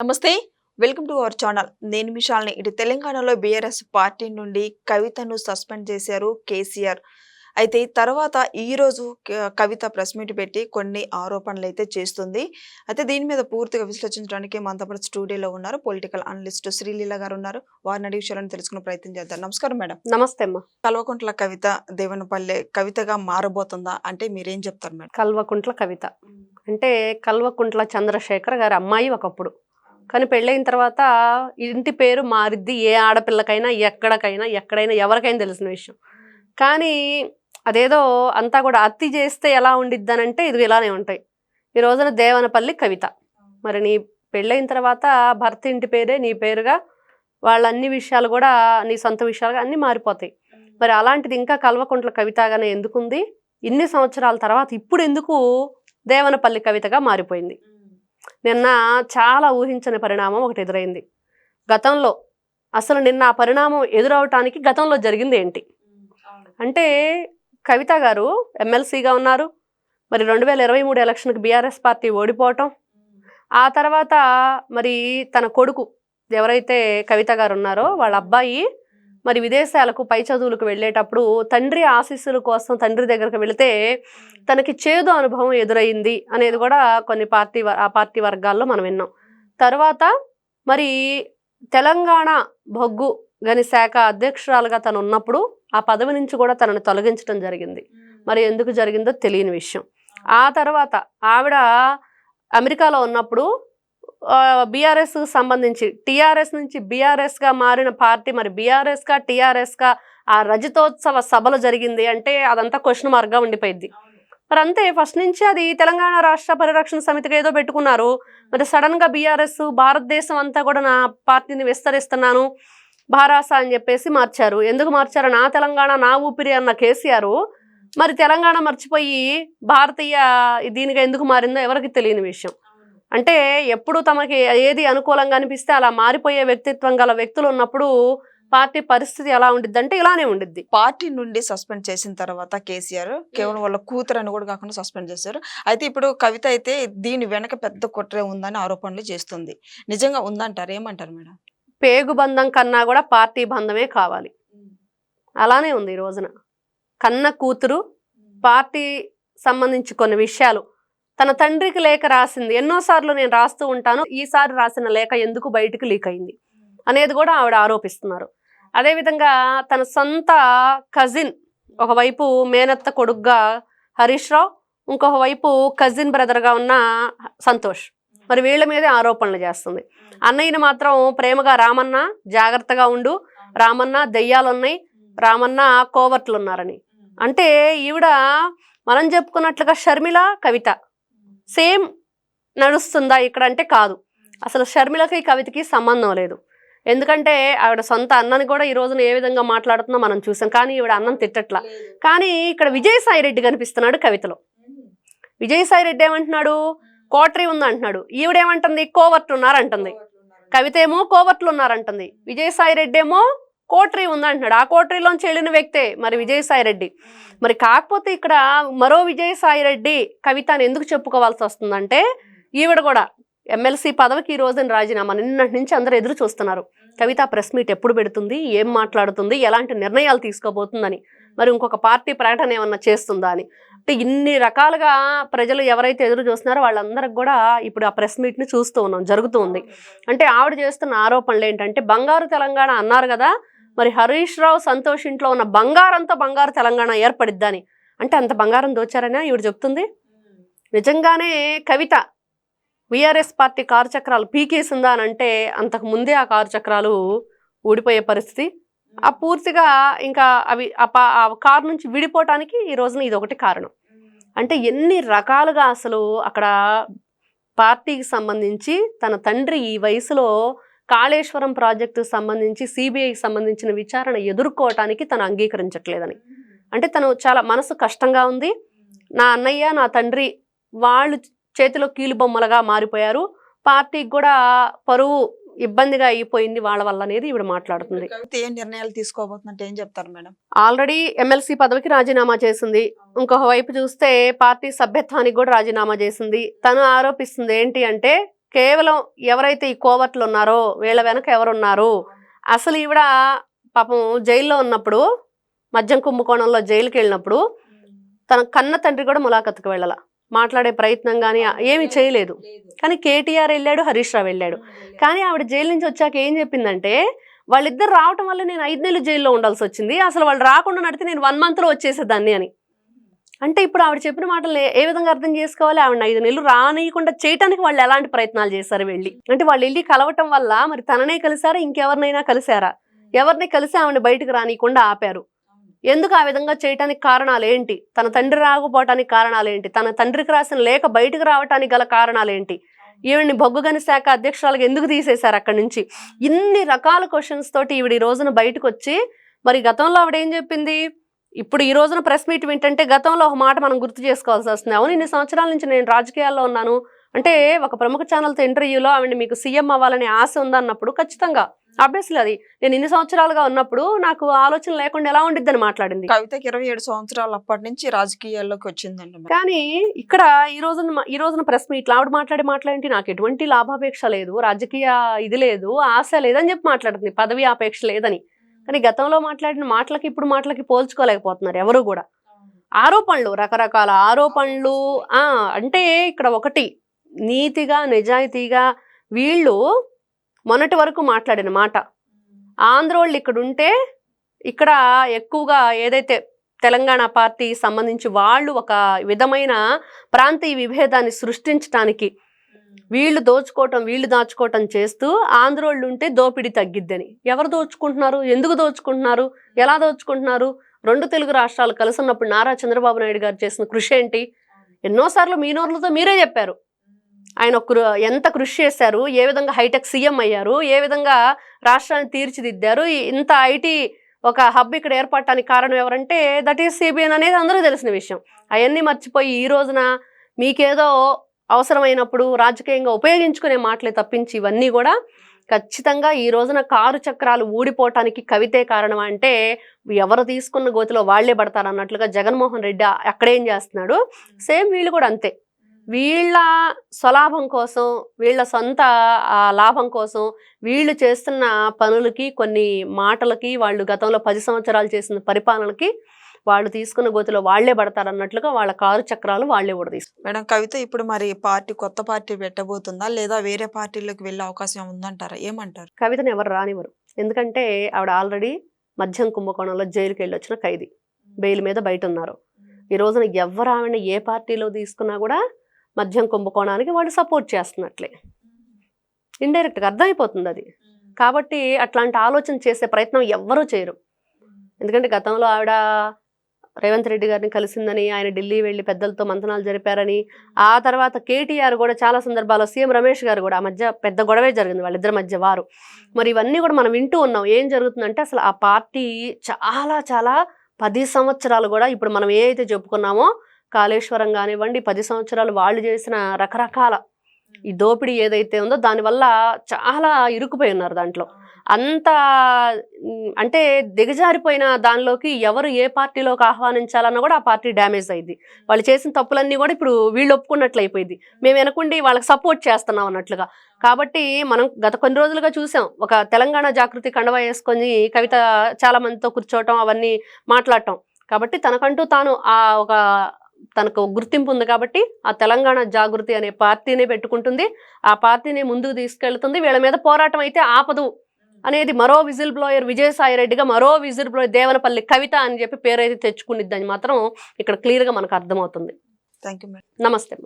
నమస్తే. Welcome to our channel. నేను మీ శాలిని. ఇటు తెలంగాణలో బీఆర్ఎస్ పార్టీ నుండి కవితను సస్పెండ్ చేశారు కేసీఆర్. అయితే తర్వాత ఈరోజు కవిత ప్రెస్ మీట్ పెట్టి కొన్ని ఆరోపణలైతే చేస్తుంది. అయితే దీని మీద పూర్తిగా విశ్లేషించడానికి మనతో పాటు స్టూడియోలో ఉన్నారు పొలిటికల్ అనలిస్ట్ శ్రీలీల గారు ఉన్నారు. వారిని అడిగి విషయాలను తెలుసుకునే ప్రయత్నం చేద్దాం. నమస్కారం మేడం. నమస్తే అమ్మా. కల్వకుంట్ల కవిత దేవనపల్లె కవితగా మారబోతుందా అంటే మీరేం చెప్తారు మేడం? కల్వకుంట్ల కవిత అంటే కల్వకుంట్ల చంద్రశేఖర్ గారి అమ్మాయి ఒకప్పుడు. కానీ పెళ్ళైన తర్వాత ఇంటి పేరు మారిద్ది. ఏ ఆడపిల్లకైనా ఎక్కడైనా ఎవరికైనా తెలిసిన విషయం. కానీ అదేదో అంతా కూడా అత్తి చేస్తే ఎలా ఉండిద్దనంటే ఇది ఇలానే ఉంటాయి. ఈ రోజున దేవనపల్లి కవిత. మరి నీ పెళ్ళైన తర్వాత భర్త ఇంటి పేరే నీ పేరుగా వాళ్ళ అన్ని విషయాలు కూడా నీ సొంత విషయాలుగా అన్నీ మారిపోతాయి. మరి అలాంటిది ఇంకా కల్వకుంట్ల కవితగానే ఎందుకుంది? ఇన్ని సంవత్సరాల తర్వాత ఇప్పుడు ఎందుకు దేవనపల్లి కవితగా మారిపోయింది? నిన్న చాలా ఊహించని పరిణామం ఒకటి ఎదురైంది. గతంలో అసలు నిన్న ఆ పరిణామం ఎదురవటానికి గతంలో జరిగింది ఏంటి అంటే, కవిత గారు ఎమ్మెల్సీగా ఉన్నారు. మరి 2023 ఎలక్షన్కి బీఆర్ఎస్ పార్టీ ఓడిపోవటం, ఆ తర్వాత మరి తన కొడుకు ఎవరైతే కవిత గారు ఉన్నారో వాళ్ళ అబ్బాయి మరి విదేశాలకు పై చదువులకు వెళ్ళేటప్పుడు తండ్రి ఆశీస్సుల కోసం తండ్రి దగ్గరకు వెళితే తనకి చేదు అనుభవం ఎదురైంది అనేది కూడా కొన్ని పార్టీ వర్గాల్లో మనం విన్నాం. తర్వాత మరి తెలంగాణ బొగ్గు గని శాఖ అధ్యక్షురాలుగా తను ఉన్నప్పుడు ఆ పదవి నుంచి కూడా తనను తొలగించడం జరిగింది. మరి ఎందుకు జరిగిందో తెలియని విషయం. ఆ తర్వాత ఆవిడ అమెరికాలో ఉన్నప్పుడు బీఆర్ఎస్ సంబంధించి టీఆర్ఎస్ నుంచి బీఆర్ఎస్గా మారిన పార్టీ మరి బీఆర్ఎస్గా టీఆర్ఎస్గా ఆ రజతోత్సవ సభలు జరిగింది అంటే అదంతా క్వశ్చన్ మార్క్గా ఉండిపోయింది. మరి అంతే, ఫస్ట్ నుంచి అది తెలంగాణ రాష్ట్ర పరిరక్షణ సమితికి ఏదో పెట్టుకున్నారు. మరి సడన్గా బీఆర్ఎస్ భారతదేశం అంతా కూడా నా పార్టీని విస్తరిస్తున్నాను భారాస అని చెప్పేసి మార్చారు. ఎందుకు మార్చారు? నా తెలంగాణ నా ఊపిరి అన్న కేసీఆర్ మరి తెలంగాణ మర్చిపోయి భారతీయ దీనిగా ఎందుకు మారిందో ఎవరికి తెలియని విషయం. అంటే ఎప్పుడు తమకి ఏది అనుకూలంగా అనిపిస్తే అలా మారిపోయే వ్యక్తిత్వం గల వ్యక్తులు ఉన్నప్పుడు పార్టీ పరిస్థితి ఎలా ఉండిద్ది అంటే ఇలానే ఉండిద్ది. పార్టీ నుండి సస్పెండ్ చేసిన తర్వాత కేసీఆర్ కేవలం వాళ్ళ కూతురు అని కూడా కాకుండా సస్పెండ్ చేశారు. అయితే ఇప్పుడు కవిత అయితే దీని వెనక పెద్ద కుట్రే ఉందని ఆరోపణలు చేస్తుంది. నిజంగా ఉందంటారు? ఏమంటారు మేడం? పేగు బంధం కన్నా కూడా పార్టీ బంధమే కావాలి. అలానే ఉంది ఈ రోజున. కన్న కూతురు పార్టీ సంబంధించి కొన్ని విషయాలు తన తండ్రికి లేఖ రాసింది. ఎన్నోసార్లు నేను రాస్తూ ఉంటాను, ఈసారి రాసిన లేఖ ఎందుకు బయటికి లీక్ అయింది అనేది కూడా ఆవిడ ఆరోపిస్తున్నారు. అదేవిధంగా తన సొంత కజిన్, ఒకవైపు మేనత్త కొడుగ్గా హరీష్ రావు, ఇంకొక వైపు కజిన్ బ్రదర్గా ఉన్న సంతోష్, మరి వీళ్ళ మీదే ఆరోపణలు చేస్తుంది. అన్నయ్యని మాత్రం ప్రేమగా రామన్న జాగ్రత్తగా ఉండు, రామన్న దెయ్యాలున్నాయి, రామన్న కోవర్ట్లు ఉన్నారని. అంటే ఈవిడ మనం చెప్పుకున్నట్లుగా షర్మిల కవిత సేమ్ నడుస్తుందా ఇక్కడ అంటే కాదు. అసలు షర్మిలకి కవితకి సంబంధం లేదు. ఎందుకంటే ఆవిడ సొంత అన్నని కూడా ఈ రోజున ఏ విధంగా మాట్లాడుతుందో మనం చూసాం. కానీ ఈవిడ అన్నం తిట్టట్లా. కానీ ఇక్కడ విజయసాయి రెడ్డి కనిపిస్తున్నాడు కవితలో. విజయసాయి రెడ్డి ఏమంటున్నాడు? కోటరీ ఉందంటున్నాడు. ఈవిడేమంటుంది? కోవర్ట్లు ఉన్నారంటుంది. కవిత ఏమో కోవర్ట్లు ఉన్నారంటుంది. విజయసాయి రెడ్డి ఏమో కోటరీ ఉందంటున్నాడు. ఆ కోటరీలోంచి వెళ్ళిన వ్యక్తే మరి విజయసాయి రెడ్డి. మరి కాకపోతే ఇక్కడ మరో విజయసాయి రెడ్డి కవిత అని ఎందుకు చెప్పుకోవాల్సి వస్తుందంటే, ఈవిడ కూడా ఎమ్మెల్సీ పదవికి ఈ రోజున రాజీనామా. నిన్నటి నుంచి అందరూ ఎదురు చూస్తున్నారు కవిత ప్రెస్ మీట్ ఎప్పుడు పెడుతుంది, ఏం మాట్లాడుతుంది, ఎలాంటి నిర్ణయాలు తీసుకోబోతుందని, మరి ఇంకొక పార్టీ ప్రకటన ఏమన్నా చేస్తుందా అని. అంటే ఇన్ని రకాలుగా ప్రజలు ఎవరైతే ఎదురు చూస్తున్నారో వాళ్ళందరికి కూడా ఇప్పుడు ఆ ప్రెస్ మీట్ని చూస్తూ ఉన్నాం, జరుగుతూ ఉంది. అంటే ఆవిడ చేస్తున్న ఆరోపణలు ఏంటంటే, బంగారు తెలంగాణ అన్నారు కదా, మరి హరీష్ రావు సంతోష్ ఇంట్లో ఉన్న బంగారంతో బంగారు తెలంగాణ ఏర్పడిద్దని. అంటే అంత బంగారం దోచారని ఈవిడ చెప్తుంది. నిజంగానే కవిత బీఆర్ఎస్ పార్టీ కారు చక్రాలు పీకేసిందా అని అంటే అంతకు ముందే ఆ కారు చక్రాలు ఊడిపోయే పరిస్థితి. ఆ పూర్తిగా ఇంకా అవి ఆ కారు నుంచి విడిపోవటానికి ఈ రోజున ఇది ఒకటి కారణం. అంటే ఎన్ని రకాలుగా అసలు అక్కడ పార్టీకి సంబంధించి తన తండ్రి ఈ వయసులో కాళేశ్వరం ప్రాజెక్టుకు సంబంధించి సిబిఐకి సంబంధించిన విచారణ ఎదుర్కోవటానికి తను అంగీకరించట్లేదని. అంటే తను చాలా మనసు కష్టంగా ఉంది. నా అన్నయ్య నా తండ్రి వాళ్ళు చేతిలో కీలుబొమ్మలుగా మారిపోయారు, పార్టీకి కూడా పరువు ఇబ్బందిగా అయిపోయింది వాళ్ళ వల్ల అనేది ఈవిడ మాట్లాడుతుంది. ఏం నిర్ణయాలు తీసుకోబోతుందంటే ఏం చెప్తారు మేడం? ఆల్రెడీ ఎమ్మెల్సీ పదవికి రాజీనామా చేసింది. ఇంకొక వైపు చూస్తే పార్టీ సభ్యత్వానికి కూడా రాజీనామా చేసింది. తను ఆరోపిస్తుంది ఏంటి అంటే, కేవలం ఎవరైతే ఈ కోవర్ట్లు ఉన్నారో వీళ్ళ వెనక ఎవరున్నారు, అసలు ఈవిడ పాపం జైల్లో ఉన్నప్పుడు, మద్యం కుంభకోణంలో జైలుకి వెళ్ళినప్పుడు తన కన్న తండ్రి కూడా ములాఖత్తుకు వెళ్ళాల, మాట్లాడే ప్రయత్నం కానీ ఏమీ చేయలేదు. కానీ కేటీఆర్ వెళ్ళాడు, హరీష్ రావు వెళ్ళాడు. కానీ ఆవిడ జైలు నుంచి వచ్చాక ఏం చెప్పిందంటే, వాళ్ళిద్దరు రావటం వల్ల నేను 5 నెలలు జైల్లో ఉండాల్సి వచ్చింది, అసలు వాళ్ళు రాకుండా నడితే నేను 1 monthలో వచ్చేసేదాన్ని అని. అంటే ఇప్పుడు ఆవిడ చెప్పిన మాటలు ఏ విధంగా అర్థం చేసుకోవాలి, ఆవిడ 5 నెలలు రానియకుండా చేయటానికి వాళ్ళు ఎలాంటి ప్రయత్నాలు చేశారు వెళ్ళి. అంటే వాళ్ళు వెళ్ళి కలవటం వల్ల మరి తననే కలిసారా, ఇంకెవరినైనా కలిసారా, ఎవరిని కలిసి ఆవిడని బయటకు రానియకుండా ఆపారు. ఎందుకు ఆ విధంగా చేయటానికి కారణాలు ఏంటి, తన తండ్రి రాకపోవటానికి కారణాలు ఏంటి, తన తండ్రికి రాసిన లేఖ బయటకు రావటానికి గల కారణాలు ఏంటి, ఈవిడ్ని బొగ్గుగని శాఖ అధ్యక్షురాలుగా ఎందుకు తీసేశారు అక్కడి నుంచి, ఇన్ని రకాల క్వశ్చన్స్ తోటి ఈవిడ ఈ రోజున బయటకు వచ్చి, మరి గతంలో ఆవిడ ఏం చెప్పింది, ఇప్పుడు ఈ రోజున ప్రెస్ మీట్ వింటంటే గతంలో ఒక మాట మనం గుర్తు చేసుకోవాల్సి వస్తుంది. అవును, ఇన్ని సంవత్సరాల నుంచి నేను రాజకీయాల్లో ఉన్నాను అంటే, ఒక ప్రముఖ ఛానల్తో ఇంటర్వ్యూలో ఆవిడ మీకు సీఎం అవ్వాలనే ఆశ ఉందన్నప్పుడు ఖచ్చితంగా ఆబ్వియస్లీ అది నేను ఇన్ని సంవత్సరాలుగా ఉన్నప్పుడు నాకు ఆలోచన లేకుండా ఎలా ఉండిద్దని మాట్లాడింది. కవితకి 27 సంవత్సరాలు అప్పటి నుంచి రాజకీయాల్లోకి వచ్చిందండి. కానీ ఇక్కడ ఈ రోజున ప్రెస్ మీట్లో ఆవిడ మాట్లాడి నాకు ఎటువంటి లాభాపేక్ష లేదు, రాజకీయ ఇది లేదు, ఆశ లేదని చెప్పి మాట్లాడుతుంది, పదవి ఆపేక్ష లేదని. కానీ గతంలో మాట్లాడిన మాటలకి ఇప్పుడు మాటలకి పోల్చుకోలేకపోతున్నారు ఎవరు కూడా. ఆరోపణలు, రకరకాల ఆరోపణలు. అంటే ఇక్కడ ఒకటి, నీతిగా నిజాయితీగా వీళ్ళు మొన్నటి వరకు మాట్లాడిన మాట, ఆంధ్రోళ్ళు ఇక్కడ ఉంటే ఇక్కడ ఎక్కువగా ఏదైతే తెలంగాణ పార్టీ సంబంధించి వాళ్ళు ఒక విధమైన ప్రాంతీయ విభేదాన్ని సృష్టించడానికి వీళ్ళు దోచుకోవటం వీళ్ళు దాచుకోవటం చేస్తూ ఆంధ్రోళ్ళు ఉంటే దోపిడీ తగ్గిద్దని. ఎవరు దోచుకుంటున్నారు, ఎందుకు దోచుకుంటున్నారు, ఎలా దోచుకుంటున్నారు? 2 తెలుగు రాష్ట్రాలు కలిసి ఉన్నప్పుడు నారా చంద్రబాబు నాయుడు గారు చేసిన కృషి ఏంటి? ఎన్నోసార్లు మీ నోర్లతో మీరే చెప్పారు ఆయన ఎంత కృషి చేశారు, ఏ విధంగా హైటెక్ సీఎం అయ్యారు, ఏ విధంగా రాష్ట్రాన్ని తీర్చిదిద్దారు, ఇంత ఐటీ ఒక హబ్ ఇక్కడ ఏర్పడటానికి కారణం ఎవరంటే దట్ ఈస్ సిబిఎన్ అనేది అందరూ తెలిసిన విషయం. అవన్నీ మర్చిపోయి ఈ రోజున మీకేదో అవసరమైనప్పుడు రాజకీయంగా ఉపయోగించుకునే మాటలే తప్పించి ఇవన్నీ కూడా ఖచ్చితంగా ఈ రోజున కారు చక్రాలు ఊడిపోవటానికి కవితే కారణం. అంటే ఎవరు తీసుకున్న గోతిలో వాళ్లే పడతారు అన్నట్లుగా జగన్మోహన్ రెడ్డి అక్కడేం చేస్తున్నాడు, సేమ్ వీళ్ళు కూడా అంతే. వీళ్ళ స్వలాభం కోసం, వీళ్ళ సొంత లాభం కోసం వీళ్ళు చేస్తున్న పనులకి, కొన్ని మాటలకి, వాళ్ళు గతంలో 10 సంవత్సరాలు చేసిన పరిపాలనకి వాళ్ళు తీసుకున్న గోతిలో వాళ్లే పడతారు అన్నట్లుగా వాళ్ళ కారు చక్రాలు వాళ్లే కూడా తీసుకున్నారు. మేడం, కవిత ఇప్పుడు మరి కొత్త పార్టీ పెట్టబోతుందా లేదా వేరే పార్టీలోకి వెళ్ళే అవకాశం ఉందంటారా, ఏమంటారు? కవితను ఎవరు రానివ్వరు, ఎందుకంటే ఆవిడ ఆల్రెడీ మద్యం కుంభకోణంలో జైలుకి వెళ్ళి వచ్చిన ఖైదీ, బెయిల్ మీద బయట ఉన్నారు. ఈ రోజున ఎవరు ఆవిడని ఏ పార్టీలో తీసుకున్నా కూడా మద్యం కుంభకోణానికి వాళ్ళు సపోర్ట్ చేస్తున్నట్లే, ఇండైరెక్ట్గా అర్థమైపోతుంది అది. కాబట్టి అట్లాంటి ఆలోచన చేసే ప్రయత్నం ఎవ్వరూ చేయరు. ఎందుకంటే గతంలో ఆవిడ రేవంత్ రెడ్డి గారిని కలిసిందని, ఆయన ఢిల్లీ వెళ్ళి పెద్దలతో మంతనాలు జరిపారని, ఆ తర్వాత కేటీఆర్ కూడా చాలా సందర్భాల్లో, సీఎం రమేష్ గారు కూడా ఆ మధ్య పెద్ద గొడవే జరిగింది వాళ్ళిద్దరి మధ్య వారు. మరి ఇవన్నీ కూడా మనం వింటూ ఉన్నాం. ఏం జరుగుతుందంటే అసలు ఆ పార్టీ చాలా 10 సంవత్సరాలు కూడా ఇప్పుడు మనం ఏ అయితే చెప్పుకున్నామో కాళేశ్వరం కానివ్వండి, 10 సంవత్సరాలు వాళ్ళు చేసిన రకరకాల ఈ దోపిడీ ఏదైతే ఉందో దానివల్ల చాలా ఇరుక్కుపోయి ఉన్నారు దాంట్లో. అంత అంటే దిగజారిపోయిన దానిలోకి ఎవరు ఏ పార్టీలోకి ఆహ్వానించాలన్నా కూడా ఆ పార్టీ డ్యామేజ్ అయింది. వాళ్ళు చేసిన తప్పులన్నీ కూడా ఇప్పుడు వీళ్ళు ఒప్పుకున్నట్లు అయిపోయింది, మేము వెనకుండి వాళ్ళకి సపోర్ట్ చేస్తున్నాం అన్నట్లుగా. కాబట్టి మనం గత కొన్ని రోజులుగా చూసాం, ఒక తెలంగాణ జాగృతి కండవ వేసుకొని కవిత చాలా మందితో కూర్చోవటం, అవన్నీ మాట్లాడటం. కాబట్టి తనకంటూ తాను తనకు గుర్తింపు ఉంది కాబట్టి ఆ తెలంగాణ జాగృతి అనే పార్టీనే పెట్టుకుంటుంది, ఆ పార్టీని ముందుకు తీసుకెళ్తుంది. వీళ్ళ మీద పోరాటం అయితే ఆపదు అనేది మరో విజిల్ బ్లోయర్ విజయసాయి రెడ్డిగా, మరో విజిల్ బ్లోయర్ దేవనపల్లి కవిత అని చెప్పి పేరైతే తెచ్చుకునిద్దని మాత్రం ఇక్కడ క్లియర్గా మనకు అర్థమవుతుంది. Thank you madam. నమస్తే.